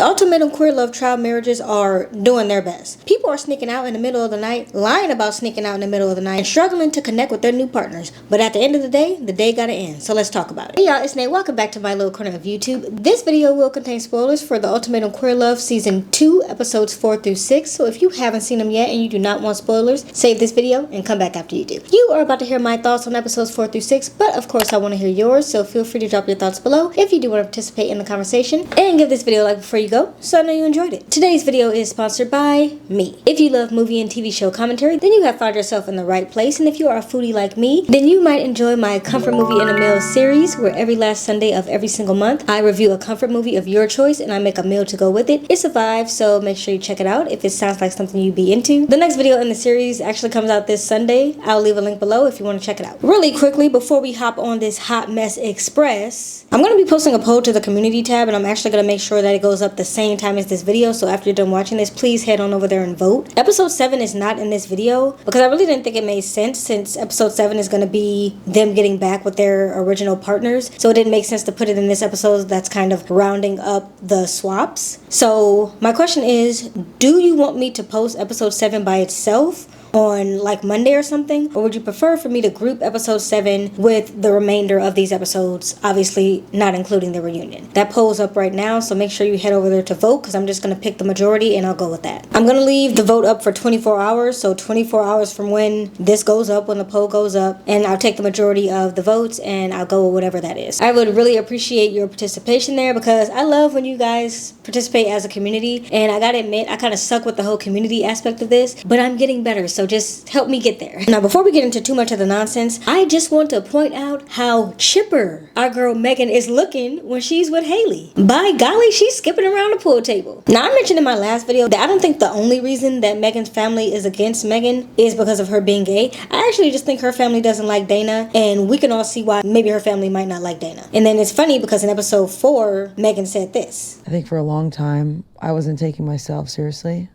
The Ultimatum Queer Love trial marriages are doing their best. People are sneaking out in the middle of the night, lying about sneaking out in the middle of the night, and struggling to connect with their new partners. But at the end of the day gotta end. So let's talk about it. Hey y'all, it's Nate. Welcome back to my little corner of YouTube. This video will contain spoilers for the Ultimatum Queer Love Season 2, Episodes 4 through 6. So if you haven't seen them yet and you do not want spoilers, save this video and come back after you do. You are about to hear my thoughts on Episodes 4 through 6, but of course I want to hear yours, so feel free to drop your thoughts below if you do want to participate in the conversation. And give this video a like before you go, so I know you enjoyed it. Today's video is sponsored by me. If you love movie and TV show commentary, then you have found yourself in the right place. And if you are a foodie like me, then you might enjoy my Comfort Movie in a Meal series, where every last Sunday of every single month, I review a comfort movie of your choice and I make a meal to go with it. It's a vibe, so make sure you check it out if it sounds like something you'd be into. The next video in the series actually comes out this Sunday. I'll leave a link below if you want to check it out. Really quickly, before we hop on this hot mess express, I'm going to be posting a poll to the community tab, and I'm actually going to make sure that it goes up the same time as this video. So after you're done watching this, please head on over there and vote. Episode 7 is not in this video because I really didn't think it made sense, since episode 7 is going to be them getting back with their original partners. So it didn't make sense to put it in this episode. That's kind of rounding up the swaps. So my question is, do you want me to post episode 7 by itself on like Monday or something, or would you prefer for me to group episode 7 with the remainder of these episodes, obviously not including the reunion? That poll's up right now, so make sure you head over there to vote, because I'm just going to pick the majority and I'll go with that. I'm going to leave the vote up for 24 hours, so 24 hours from when this goes up, when the poll goes up, and I'll take the majority of the votes and I'll go with whatever that is. I would really appreciate your participation there, because I love when you guys participate as a community, and I gotta admit, I kind of suck with the whole community aspect of this, but I'm getting better, so just help me get there. Now, before we get into too much of the nonsense, I just want to point out how chipper our girl Megan is looking when she's with Haley. By golly, she's skipping around the pool table. Now, I mentioned in my last video that I don't think the only reason that Megan's family is against Megan is because of her being gay. I actually just think her family doesn't like Dana, and we can all see why maybe her family might not like Dana. And then it's funny because in episode 4, Megan said this. I think for a long time, I wasn't taking myself seriously,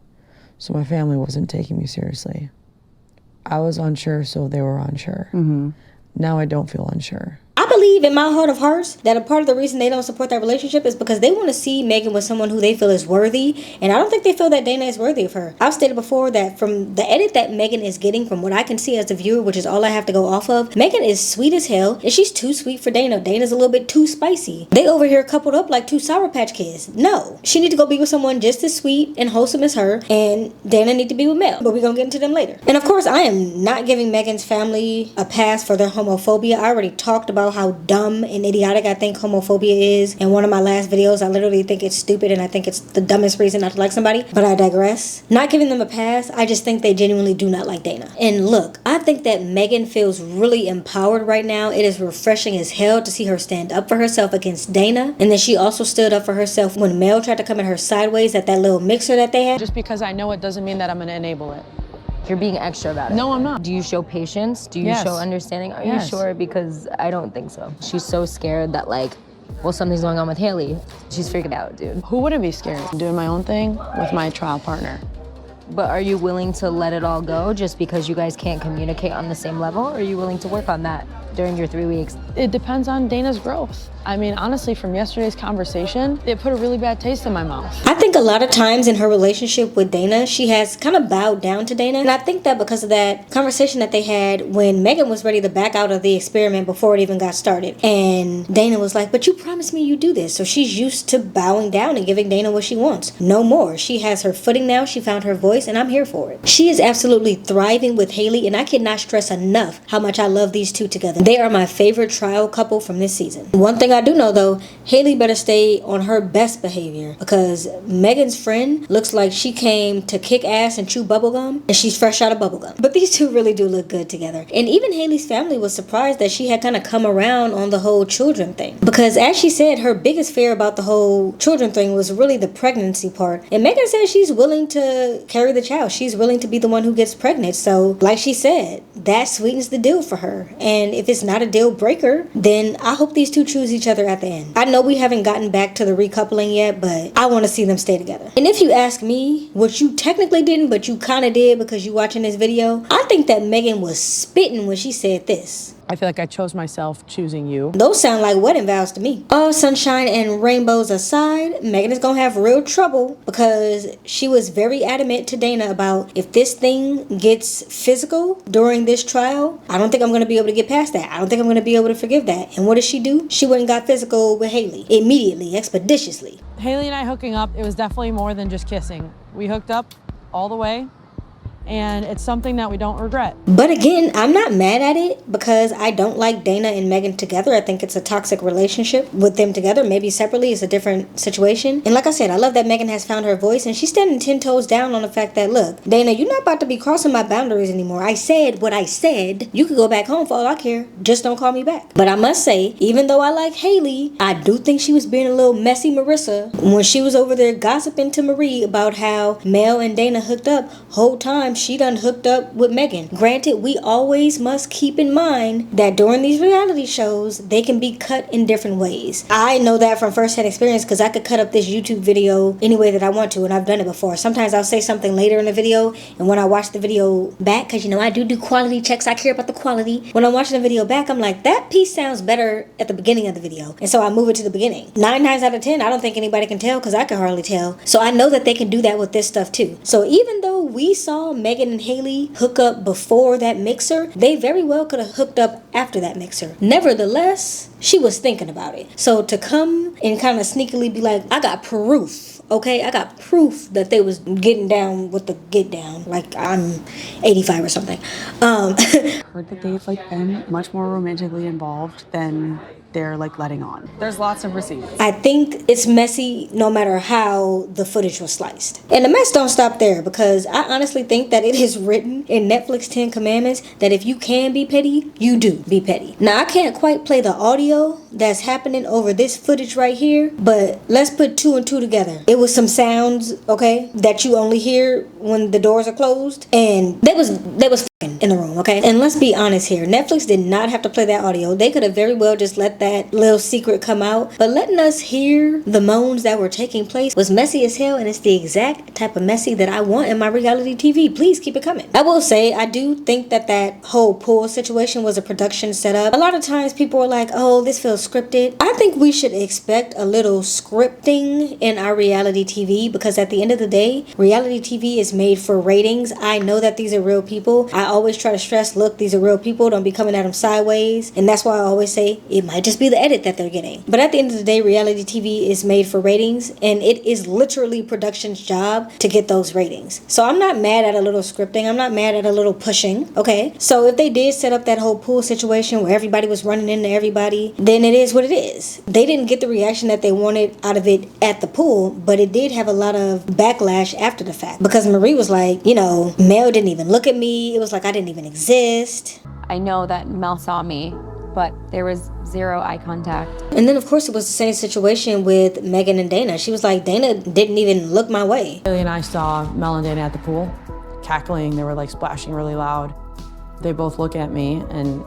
so my family wasn't taking me seriously. I was unsure, so they were unsure. Now I don't feel unsure. I believe in my heart of hearts that a part of the reason they don't support that relationship is because they want to see Megan with someone who they feel is worthy, and I don't think they feel that Dana is worthy of her. I've stated before that from the edit that Megan is getting, from what I can see as a viewer, which is all I have to go off of, Megan is sweet as hell, and she's too sweet for Dana. Dana's a little bit too spicy. They over here coupled up like two Sour Patch Kids. No, she need to go be with someone just as sweet and wholesome as her, and Dana need to be with Mel, but we're gonna get into them later. And of course, I am not giving Megan's family a pass for their homophobia. I already talked about how dumb and idiotic I think homophobia is in one of my last videos. I literally think it's stupid, and I think it's the dumbest reason not to like somebody, but I digress. Not giving them a pass, I just think they genuinely do not like Dana. And look, I think that Megan feels really empowered right now. It is refreshing as hell to see her stand up for herself against Dana, and then she also stood up for herself when Mel tried to come at her sideways at that little mixer that they had. Just because I know it doesn't mean that I'm gonna enable it. You're being extra about it. No, I'm not. Do you show patience? Do you show understanding? Are you sure? Because I don't think so. She's so scared that, like, well, something's going on with Haley. She's freaking out, dude. Who wouldn't be scared? I'm doing my own thing with my trial partner. But are you willing to let it all go just because you guys can't communicate on the same level? Or are you willing to work on that during your 3 weeks? It depends on Dana's growth. I mean, honestly, from yesterday's conversation, it put a really bad taste in my mouth. I think a lot of times in her relationship with Dana, she has kind of bowed down to Dana. And I think that because of that conversation that they had when Megan was ready to back out of the experiment before it even got started. And Dana was like, but you promised me you'd do this. So she's used to bowing down and giving Dana what she wants. No more. She has her footing now. She found her voice, and I'm here for it. She is absolutely thriving with Haley, and I cannot stress enough how much I love these two together. They are my favorite trial couple from this season. One thing I do know though, Haley better stay on her best behavior, because Megan's friend looks like she came to kick ass and chew bubblegum, and she's fresh out of bubblegum. But these two really do look good together. And even Haley's family was surprised that she had kind of come around on the whole children thing, because as she said, her biggest fear about the whole children thing was really the pregnancy part. And Megan said she's willing to carry the child. She's willing to be the one who gets pregnant. So like she said, that sweetens the deal for her. And if it's not a deal breaker, then I hope these two choose each other at the end. I know we haven't gotten back to the recoupling yet, but I want to see them stay together. And if you ask me, what you technically didn't, but you kind of did because you watching this video, I think that Megan was spitting when she said this. I feel like I chose myself choosing you. Those sound like wedding vows to me. All sunshine and rainbows aside, Megan is gonna have real trouble because she was very adamant to Dana about if this thing gets physical during this trial, I don't think I'm gonna be able to get past that. I don't think I'm gonna be able to forgive that. And what did she do? She went and got physical with Haley immediately, expeditiously. Haley and I hooking up, it was definitely more than just kissing. We hooked up all the way. And it's something that we don't regret. But again, I'm not mad at it because I don't like Dana and Megan together. I think it's a toxic relationship with them together. Maybe separately is a different situation. And like I said, I love that Megan has found her voice and she's standing 10 toes down on the fact that, look, Dana, you're not about to be crossing my boundaries anymore. I said what I said. You could go back home for all I care. Just don't call me back. But I must say, even though I like Haley, I do think she was being a little messy Marissa when she was over there gossiping to Marie about how Mel and Dana hooked up. Whole time she done hooked up with Megan. Granted, we always must keep in mind that during these reality shows, they can be cut in different ways. I know that from first-hand experience because I could cut up this YouTube video any way that I want to, and I've done it before. Sometimes I'll say something later in the video, and when I watch the video back, because you know I do quality checks, I care about the quality. When I'm watching the video back, I'm like, that piece sounds better at the beginning of the video, and so I move it to the beginning. 9 times out of 10, I don't think anybody can tell because I can hardly tell. So I know that they can do that with this stuff too. So even though we saw Megan and Haley hook up before that mixer, they very well could have hooked up after that mixer. Nevertheless, she was thinking about it. So to come and kind of sneakily be like, I got proof, okay? I got proof that they was getting down with the get down, like I'm 85 or something. Heard that they've like been much more romantically involved than they're like letting on. There's lots of receipts. I think it's messy no matter how the footage was sliced. And the mess don't stop there because I honestly think that it is written in Netflix 10 Commandments that if you can be petty, you do be petty. Now I can't quite play the audio that's happening over this footage right here, but let's put 2 and 2 together. It was some sounds, okay, that you only hear when the doors are closed, and they was in the room, okay? And let's be honest here, Netflix did not have to play that audio. They could have very well just let that little secret come out, but letting us hear the moans that were taking place was messy as hell, and it's the exact type of messy that I want in my reality TV. Please keep it coming. I will say, I do think that that whole pool situation was a production setup. A lot of times people are like, oh, this feels scripted. I think we should expect a little scripting in our reality TV because at the end of the day, reality TV is made for ratings. I know that these are real people. I always try to stress, look, these are real people. Don't be coming at them sideways. And that's why I always say it might just be the edit that they're getting. But at the end of the day, reality TV is made for ratings, and it is literally production's job to get those ratings. So I'm not mad at a little scripting. I'm not mad at a little pushing, okay? So if they did set up that whole pool situation where everybody was running into everybody, then it is what it is. They didn't get the reaction that they wanted out of it at the pool, but it did have a lot of backlash after the fact because Marie was like, you know, Mel didn't even look at me. It was like I didn't even exist. I know that Mel saw me, but there was 0 eye contact. And then of course it was the same situation with Megan and Dana. She was like, Dana didn't even look my way. Haley and I saw Mel and Dana at the pool, cackling. They were like splashing really loud. They both look at me and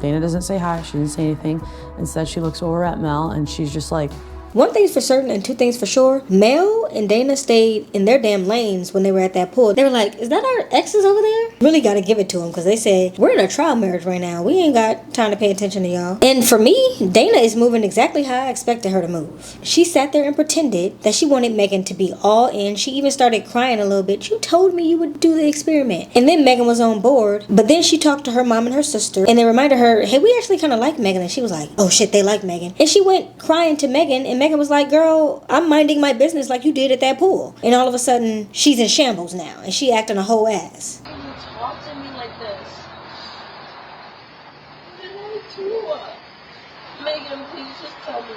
Dana doesn't say hi, she didn't say anything. Instead she looks over at Mel and she's just like, one thing's for certain and 2 things for sure. Mel and Dana stayed in their damn lanes when they were at that pool. They were like, is that our exes over there? Really got to give it to them because they said, we're in a trial marriage right now. We ain't got time to pay attention to y'all. And for me, Dana is moving exactly how I expected her to move. She sat there and pretended that she wanted Megan to be all in. She even started crying a little bit. You told me you would do the experiment. And then Megan was on board. But then she talked to her mom and her sister. And they reminded her, hey, we actually kind of like Megan. And she was like, oh shit, they like Megan. And she went crying to Megan. And Megan was like, girl, I'm minding my business like you did at that pool. And all of a sudden, she's in shambles now. And she acting a whole ass. Can you talk to me like this? What did I do? Megan, please just tell me.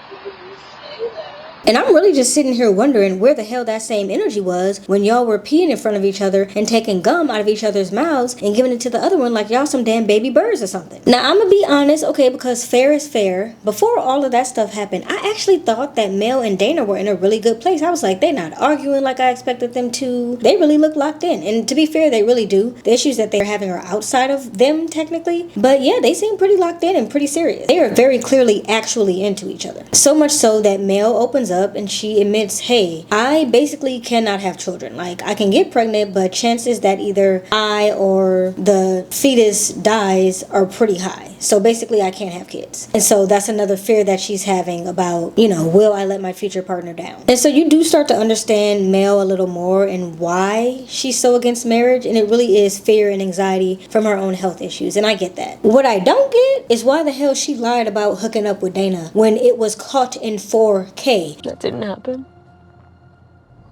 Why did you say that? And I'm really just sitting here wondering where the hell that same energy was when y'all were peeing in front of each other and taking gum out of each other's mouths and giving it to the other one like y'all some damn baby birds or something. Now, I'm gonna be honest, okay, because fair is fair. Before all of that stuff happened, I actually thought that Mel and Dana were in a really good place. I was like, they're not arguing like I expected them to. They really look locked in. And to be fair, they really do. The issues that they're having are outside of them, technically. But yeah, they seem pretty locked in and pretty serious. They are very clearly actually into each other. So much so that Mel opens up and she admits, hey, I basically cannot have children. Like, I can get pregnant, but chances that either I or the fetus dies are pretty high. So basically, I can't have kids. And so that's another fear that she's having about, you know, will I let my future partner down? And so you do start to understand Mel a little more and why she's so against marriage. And it really is fear and anxiety from her own health issues. And I get that. What I don't get is why the hell she lied about hooking up with Dana when it was caught in 4K. That didn't happen.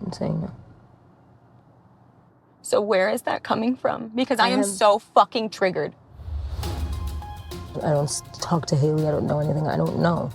I'm saying no. So where is that coming from? Because I am so fucking triggered. I don't talk to Haley. I don't know anything. I don't know.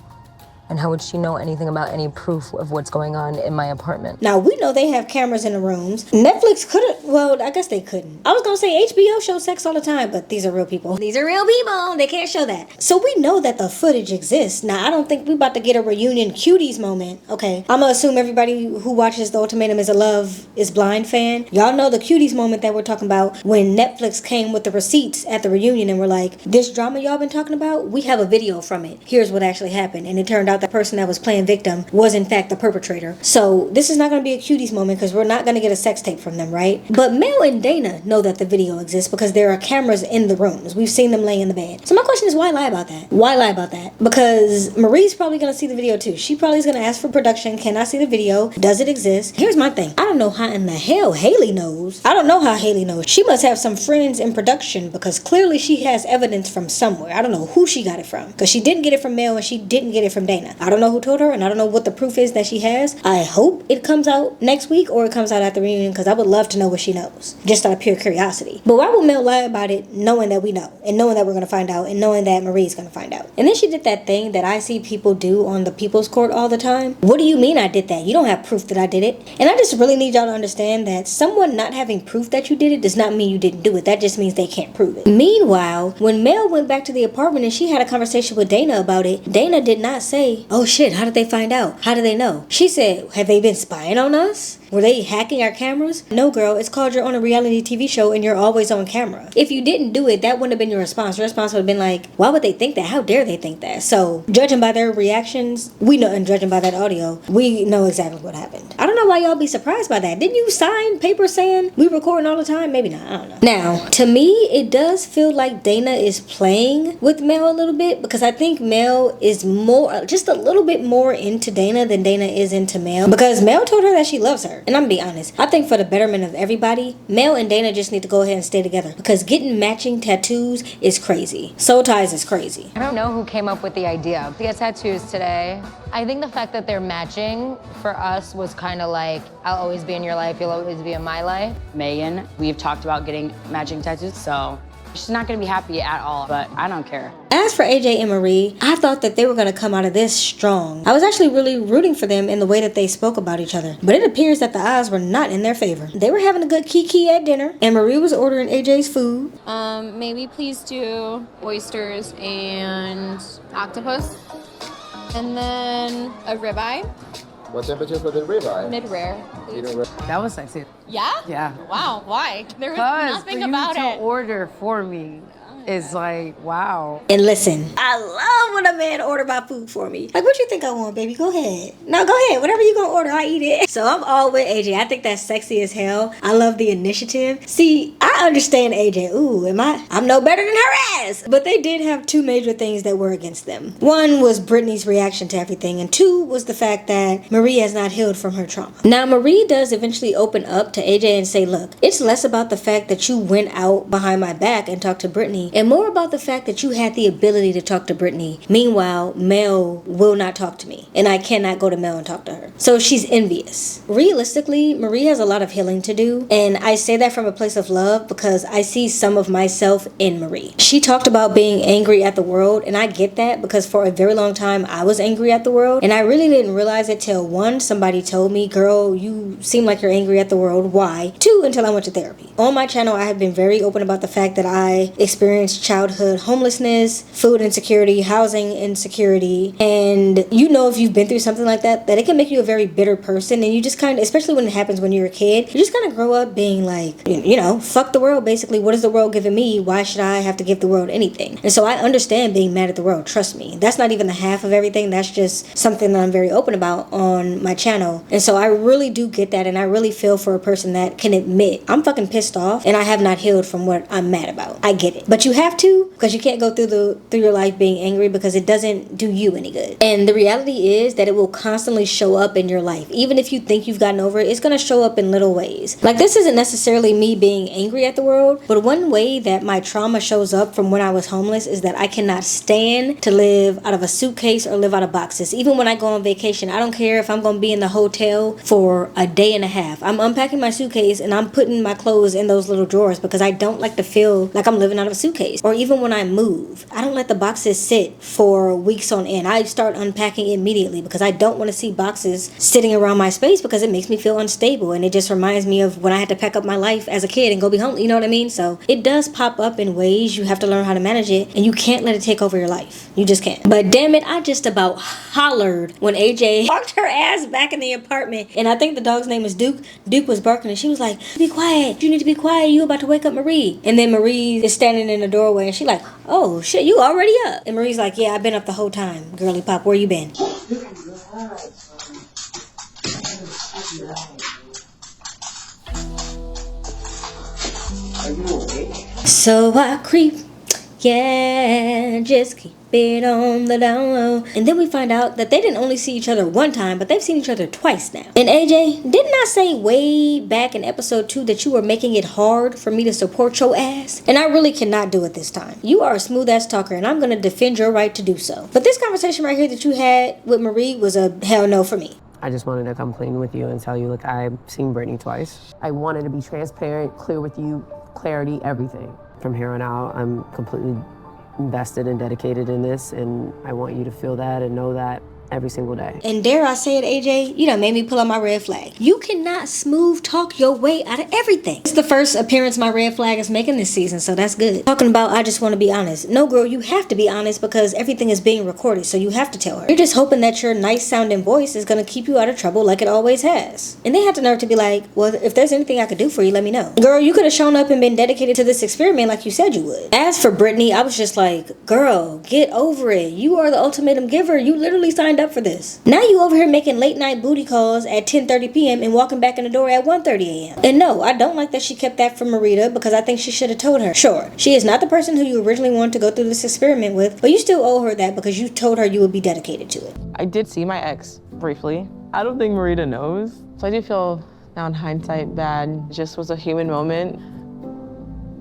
And how would she know anything about any proof of what's going on in my apartment? Now, we know they have cameras in the rooms. Netflix couldn't, well, I guess they couldn't. I was gonna say HBO shows sex all the time, but these are real people. These are real people. They can't show that. So we know that the footage exists. Now, I don't think we about to get a reunion cuties moment. Okay, I'm gonna assume everybody who watches the Ultimatum is a Love is Blind fan. Y'all know the cuties moment that we're talking about when Netflix came with the receipts at the reunion and were like, this drama y'all been talking about, we have a video from it. Here's what actually happened. And it turned out the person that was playing victim was in fact the perpetrator. So this is not going to be a cuties moment because we're not going to get a sex tape from them, right? But Mel and Dana know that the video exists because there are cameras in the rooms. We've seen them lay in the bed. So my question is, why lie about that? Why lie about that? Because Marie's probably going to see the video too. She probably is going to ask for production. Can I see the video? Does it exist? Here's my thing. I don't know how in the hell Haley knows. I don't know how Haley knows. She must have some friends in production because clearly she has evidence from somewhere. I don't know who she got it from because she didn't get it from Mel and she didn't get it from Dana. I don't know who told her and I don't know what the proof is that she has. I hope it comes out next week or it comes out at the reunion because I would love to know what she knows, just out of pure curiosity. But why would Mel lie about it knowing that we know and knowing that we're going to find out and knowing that Marie's going to find out? And then she did that thing that I see people do on the People's Court all the time. What do you mean I did that? You don't have proof that I did it. And I just really need y'all to understand that someone not having proof that you did it does not mean you didn't do it. That just means they can't prove it. Meanwhile, when Mel went back to the apartment and she had a conversation with Dana about it, Dana did not say, oh shit, how did they find out? How did they know? She said, have they been spying on us? Were they hacking our cameras? No, girl, it's called you're on a reality TV show and you're always on camera. If you didn't do it, that wouldn't have been your response. Your response would have been like, why would they think that? How dare they think that? So, judging by their reactions, we know, and judging by that audio, we know exactly what happened. I don't know why y'all be surprised by that. Didn't you sign papers saying we recording all the time? Maybe not. I don't know. Now, to me, it does feel like Dana is playing with Mel a little bit because I think Mel is more, just a little bit more into Dana than Dana is into Mel because Mel told her that she loves her. And I'm gonna be honest, I think for the betterment of everybody, Mel and Dana just need to go ahead and stay together because getting matching tattoos is crazy. Soul ties is crazy. I don't know who came up with the idea to get tattoos today. I think the fact that they're matching for us was kind of like, I'll always be in your life, you'll always be in my life. Megan, we've talked about getting matching tattoos, so she's not gonna be happy at all, but I don't care. As for AJ and Marie, I thought that they were going to come out of this strong. I was actually really rooting for them in the way that they spoke about each other. But it appears that the odds were not in their favor. They were having a good kiki at dinner, and Marie was ordering AJ's food. Maybe please do oysters and octopus. And then a ribeye. What temperature for the ribeye? Mid-rare. That was sexy. Yeah? Yeah. Wow, why? There was nothing for about you to it. order for me is like, wow. And listen, I love when a man order my food for me. Like, what you think I want, baby? Go ahead. No, go ahead. Whatever you gonna order, I eat it. So I'm all with AJ. I think that's sexy as hell. I love the initiative. See, I understand AJ. Ooh, I'm no better than her ass. But they did have two major things that were against them. One was Brittany's reaction to everything, and two was the fact that Marie has not healed from her trauma. Now, Marie does eventually open up to AJ and say, look, it's less about the fact that you went out behind my back and talked to Brittany, and more about the fact that you had the ability to talk to Brittany. Meanwhile, Mel will not talk to me, and I cannot go to Mel and talk to her. So she's envious. Realistically, Marie has a lot of healing to do, and I say that from a place of love because I see some of myself in Marie. She talked about being angry at the world, and I get that because for a very long time I was angry at the world, and I really didn't realize it till one, somebody told me, girl, you seem like you're angry at the world. Why? Two, until I went to therapy. On my channel, I have been very open about the fact that I experienced experienced childhood homelessness, food insecurity, housing insecurity, and you know if you've been through something like that it can make you a very bitter person, and you just kind of, especially when it happens when you're a kid, you just kind of grow up being like, you know, fuck the world basically. What is the world giving me? Why should I have to give the world anything? And so I understand being mad at the world, trust me. That's not even the half of everything. That's just something that I'm very open about on my channel. And so I really do get that, and I really feel for a person that can admit, I'm fucking pissed off and I have not healed from what I'm mad about. I get it. But you have to, because you can't go through your life being angry, because it doesn't do you any good. And the reality is that it will constantly show up in your life. Even if you think you've gotten over it, it's going to show up in little ways. Like, this isn't necessarily me being angry at the world, but one way that my trauma shows up from when I was homeless is that I cannot stand to live out of a suitcase or live out of boxes. Even when I go on vacation, I don't care if I'm going to be in the hotel for a day and a half. I'm unpacking my suitcase and I'm putting my clothes in those little drawers because I don't like to feel like I'm living out of a suitcase. Or even when I move, I don't let the boxes sit for weeks on end. I start unpacking immediately because I don't want to see boxes sitting around my space, because it makes me feel unstable, and it just reminds me of when I had to pack up my life as a kid and go be home. You know what I mean? So it does pop up in ways. You have to learn how to manage it, and you can't let it take over your life. You just can't. But damn it, I just about hollered when AJ walked her ass back in the apartment, and I think the dog's name is Duke. Duke was barking, and she was like, "Be quiet. You need to be quiet. You about to wake up Marie." And then Marie is standing in the doorway, and she like, "Oh shit, you already up?" And Marie's like, "Yeah, I've been up the whole time, girly pop. Where you been?" So I creep, yeah, just keep it on the down low. And then we find out that they didn't only see each other one time, but they've seen each other twice now. And AJ, didn't I say way back in episode 2 that you were making it hard for me to support your ass? And I really cannot do it this time. You are a smooth ass talker, and I'm gonna defend your right to do so. But this conversation right here that you had with Marie was a hell no for me. I just wanted to come clean with you and tell you, look, I've seen Brittany twice. I wanted to be transparent, clear with you, clarity, everything. From here on out, I'm completely invested and dedicated in this, and I want you to feel that and know that every single day. And dare I say it, AJ, you done made me pull out my red flag. You cannot smooth talk your way out of everything. It's the first appearance my red flag is making this season, so that's good. Talking about I just want to be honest. No, girl, you have to be honest because everything is being recorded, so you have to tell her. You're just hoping that your nice sounding voice is going to keep you out of trouble like it always has. And they had the nerve to be like, well, if there's anything I could do for you, let me know. Girl, you could have shown up and been dedicated to this experiment like you said you would. As for Brittany, I was just like, girl, get over it. You are the ultimatum giver. You literally signed up for this. Now you over here making late night booty calls at 10:30 p.m. and walking back in the door at 1:30 a.m. And no, I don't like that she kept that from Marita, because I think she should have told her. Sure, she is not the person who you originally wanted to go through this experiment with, but you still owe her that because you told her you would be dedicated to it. I did see my ex briefly. I don't think Marita knows. So I do feel now in hindsight bad. It just was a human moment.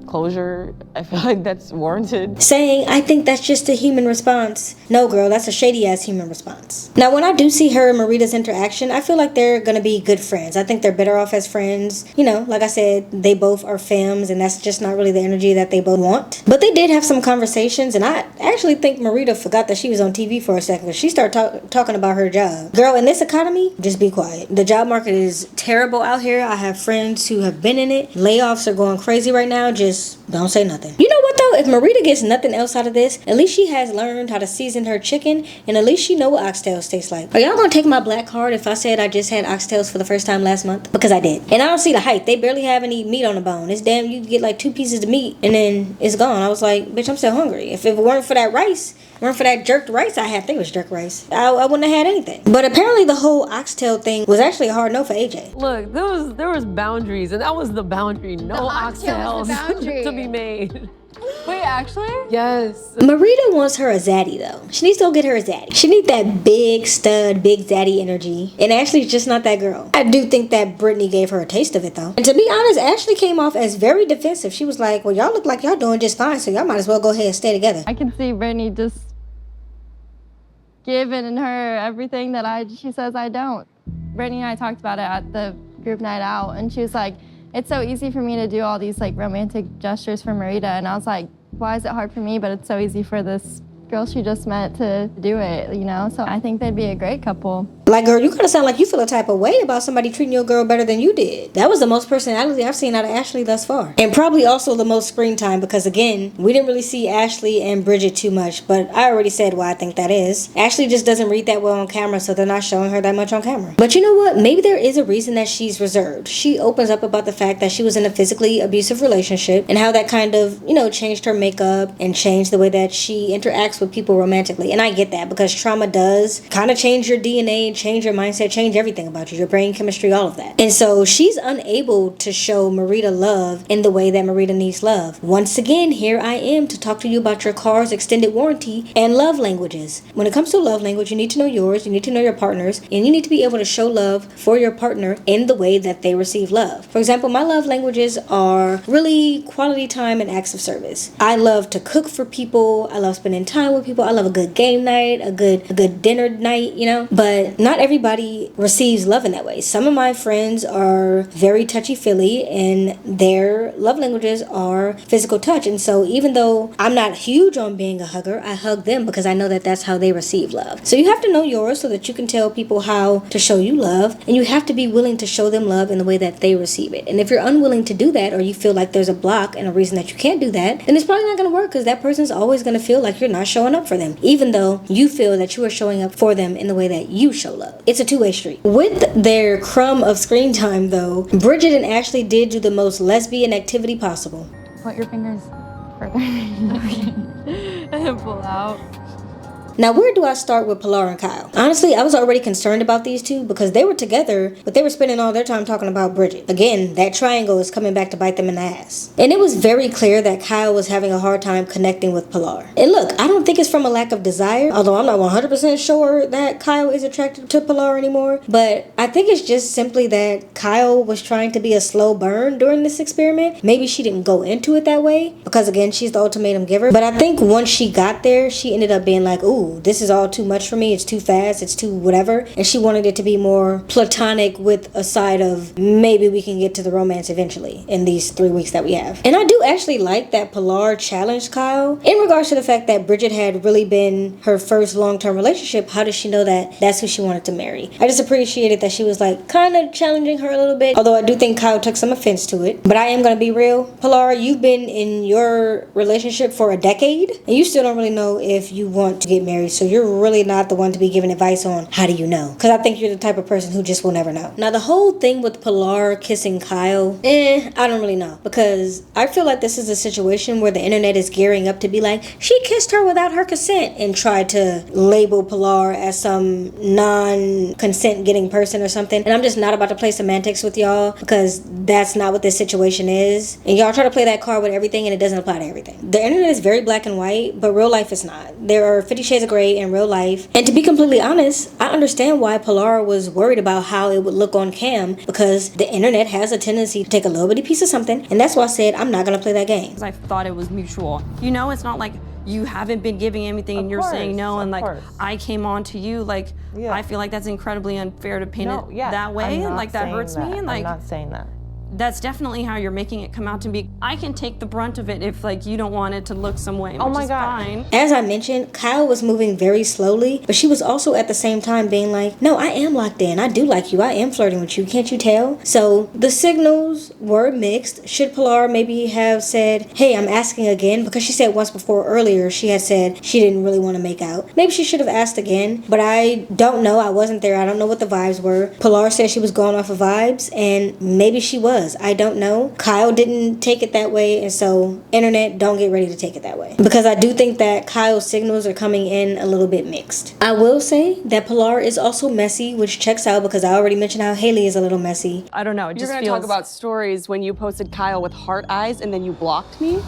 Closure, I feel like that's warranted. Saying, I think that's just a human response. No, girl, that's a shady ass human response. Now, when I do see her and Marita's interaction, I feel like they're gonna be good friends. I think they're better off as friends. You know, like I said, they both are femmes, and that's just not really the energy that they both want. But they did have some conversations, and I actually think Marita forgot that she was on TV for a second, because she started talking about her job. Girl, in this economy, just be quiet. The job market is terrible out here. I have friends who have been in it. Layoffs are going crazy right now. Just don't say nothing. You know what though? If Marita gets nothing else out of this, at least she has learned how to season her chicken, and at least she know what oxtails taste like. Are y'all gonna take my black card if I said I just had oxtails for the first time last month? Because I did. And I don't see the hype. They barely have any meat on the bone. It's damn, you get like 2 pieces of meat and then it's gone. I was like, bitch, I'm still hungry. If it weren't for that rice, weren't for that jerked rice I had, I think it was jerk rice, I wouldn't have had anything. But apparently the whole oxtail thing was actually a hard no for AJ. Look, there was boundaries, and that was the boundary. No oxtails to be made. Wait, actually? Yes. Marita wants her a zaddy though. She needs to go get her a zaddy. She needs that big stud, big zaddy energy. And Ashley's just not that girl. I do think that Brittany gave her a taste of it though. And to be honest, Ashley came off as very defensive. She was like, well, y'all look like y'all doing just fine, so y'all might as well go ahead and stay together. I can see Brittany just giving her everything that she says I don't. Brittany and I talked about it at the group night out, and she was like, it's so easy for me to do all these like romantic gestures for Marita, and I was like, why is it hard for me, but it's so easy for this girl she just met to do it, you know? So I think they'd be a great couple. Like, girl, you kind of sound like you feel a type of way about somebody treating your girl better than you did. That was the most personality I've seen out of Ashley thus far. And probably also the most screen time because, again, we didn't really see Ashley and Bridget too much, but I already said why I think that is. Ashley just doesn't read that well on camera, so they're not showing her that much on camera. But you know what? Maybe there is a reason that she's reserved. She opens up about the fact that she was in a physically abusive relationship and how that kind of, changed her makeup and changed the way that she interacts with people romantically. And I get that because trauma does kind of change your DNA, change your mindset, change everything about you, your brain chemistry, all of that. And so she's unable to show Marita love in the way that Marita needs love. Once again, here I am to talk to you about your car's extended warranty and love languages. When it comes to love language, you need to know yours, you need to know your partner's, and you need to be able to show love for your partner in the way that they receive love. For example, my love languages are really quality time and acts of service. I love to cook for people. I love spending time with people. I love a good game night, a good dinner night, but not everybody receives love in that way. Some of my friends are very touchy-feely and their love languages are physical touch. And so even though I'm not huge on being a hugger, I hug them because I know that that's how they receive love. So you have to know yours so that you can tell people how to show you love, and you have to be willing to show them love in the way that they receive it. And if you're unwilling to do that, or you feel like there's a block and a reason that you can't do that, then it's probably not going to work because that person's always going to feel like you're not showing up for them, even though you feel that you are showing up for them in the way that you show love. It's a two-way street. With their crumb of screen time, though, Bridget and Ashley did do the most lesbian activity possible. Put your fingers further. And then pull out. Now, where do I start with Pilar and Kyle? Honestly, I was already concerned about these two because they were together, but they were spending all their time talking about Bridget. Again, that triangle is coming back to bite them in the ass. And it was very clear that Kyle was having a hard time connecting with Pilar. And look, I don't think it's from a lack of desire, although I'm not 100% sure that Kyle is attracted to Pilar anymore, but I think it's just simply that Kyle was trying to be a slow burn during this experiment. Maybe she didn't go into it that way because, again, she's the ultimatum giver. But I think once she got there, she ended up being like, ooh, this is all too much for me, it's too fast, it's too whatever, and she wanted it to be more platonic with a side of maybe we can get to the romance eventually in these 3 weeks that we have. And I do actually like that Pilar challenged Kyle in regards to the fact that Bridget had really been her first long-term relationship. How does she know that that's who she wanted to marry? I just appreciated that she was like kind of challenging her a little bit, although I do think Kyle took some offense to it. But I am going to be real, Pilar, you've been in your relationship for a decade and you still don't really know if you want to get married. So you're really not the one to be giving advice on how do you know, because I think you're the type of person who just will never know. Now the whole thing with Pilar kissing Kyle, I don't really know, because I feel like this is a situation where the internet is gearing up to be like, she kissed her without her consent, and try to label Pilar as some non-consent getting person or something. And I'm just not about to play semantics with y'all because that's not what this situation is, and y'all try to play that card with everything and it doesn't apply to everything. The internet is very black and white, but real life is not. There are 50 shades of gray in real life. And to be completely honest, I understand why Pilar was worried about how it would look on cam, because the internet has a tendency to take a little bitty piece of something, and that's why I said I'm not gonna play that game. I thought it was mutual. It's not like you haven't been giving anything and you're saying no, and like I came on to you, like I feel like that's incredibly unfair to paint it that way, and like that hurts me, and like I'm not saying that. That's definitely how you're making it come out to be. I can take the brunt of it if like you don't want it to look some way, which is fine. As I mentioned, Kyle was moving very slowly, but she was also at the same time being like, no, I am locked in. I do like you. I am flirting with you. Can't you tell? So the signals were mixed. Should Pilar maybe have said, hey, I'm asking again? Because she said once before earlier, she had said she didn't really want to make out. Maybe she should have asked again, but I don't know. I wasn't there. I don't know what the vibes were. Pilar said she was going off of vibes, and maybe she was. I don't know. Kyle didn't take it that way, and so internet, don't get ready to take it that way, because I do think that Kyle's signals are coming in a little bit mixed. I will say that Pilar is also messy, which checks out because I already mentioned how Haley is a little messy. I don't know. It You're just gonna feels... talk about stories when you posted Kyle with heart eyes and then you blocked me?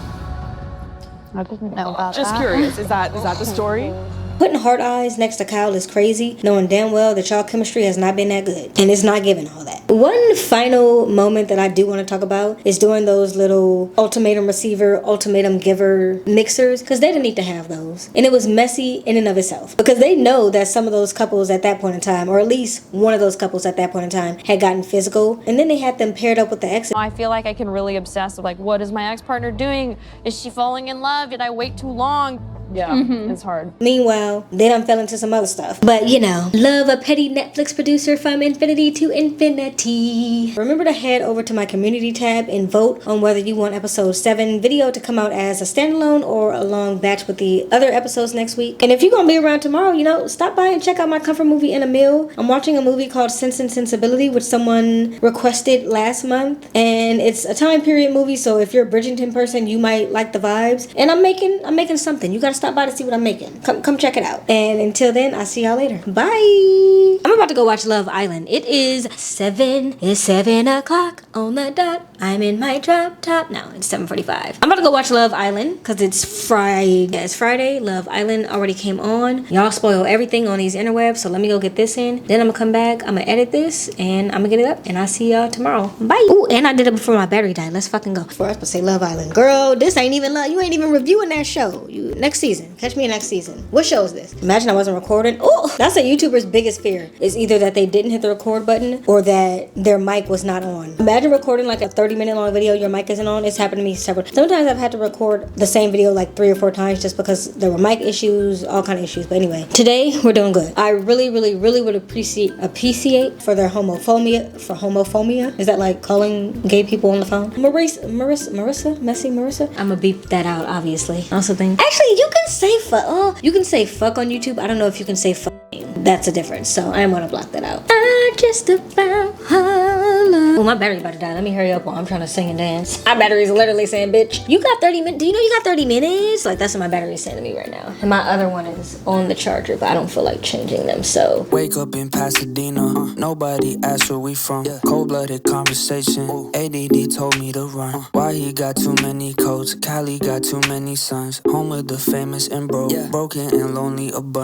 I didn't know about Just that. curious. Is that the story? Putting heart eyes next to Kyle is crazy, knowing damn well that y'all chemistry has not been that good, and it's not giving all that. One final moment that I do want to talk about is doing those little ultimatum receiver, ultimatum giver mixers, because they didn't need to have those. And it was messy in and of itself, because they know that some of those couples at that point in time, or at least one of those couples at that point in time, had gotten physical, and then they had them paired up with the exes. I feel like I can really obsess with like, what is my ex-partner doing? Is she falling in love? Did I wait too long? Yeah, it's hard. Meanwhile, they done fell into some other stuff. But you know, love a petty Netflix producer from infinity to infinity. Remember to head over to my community tab and vote on whether you want episode 7 video to come out as a standalone or a long batch with the other episodes next week. And if you're gonna be around tomorrow, you know, stop by and check out my comfort movie in a meal. I'm watching a movie called Sense and Sensibility, which someone requested last month, and it's a time period movie, so if you're a Bridgerton person, you might like the vibes. And I'm making something. You gotta stop by to see what I'm making. Come check it out. And until then, I'll see y'all later. Bye. I'm about to go watch Love Island. It's 7 o'clock on the dot. I'm in my drop top. No, it's 7:45. I'm about to go watch Love Island because it's Friday. Yeah, it's Friday. Love Island already came on. Y'all spoil everything on these interwebs, so let me go get this in. Then I'm gonna come back. I'm gonna edit this and I'm gonna get it up, and I'll see y'all tomorrow. Bye. Ooh, and I did it before my battery died. Let's fucking go. Before I was supposed to say Love Island. Girl, this ain't even love. You ain't even reviewing that show. Next season. Catch me next season. What show is this? Imagine I wasn't recording. Oh, that's a YouTuber's biggest fear. Is either that they didn't hit the record button or that their mic was not on. Imagine recording like a 30-minute long video, your mic isn't on. It's happened to me several. Sometimes I've had to record the same video like 3 or 4 times just because there were mic issues, all kind of issues. But anyway, today we're doing good. I really would appreciate for their homophobia. Is that like calling gay people on the phone? Marissa? I'ma beep that out, obviously. I also think actually you can say fuck. You can say fuck on YouTube. I don't know if you can say fuck. That's a difference. So I'm gonna block that out. I just about holla. Oh, my battery about to die. Let me hurry up while I'm trying to sing and dance. My battery's literally saying, bitch, you got 30 minutes. Do you know you got 30 minutes? Like, that's what my battery's saying to me right now. And my other one is on the charger, but I don't feel like changing them, so. Wake up in Pasadena. Nobody asked where we from. Cold-blooded conversation. ADD told me to run. Why he got too many coats? Cali got too many sons. Home of the famous and broke. Broken and lonely, a bunch.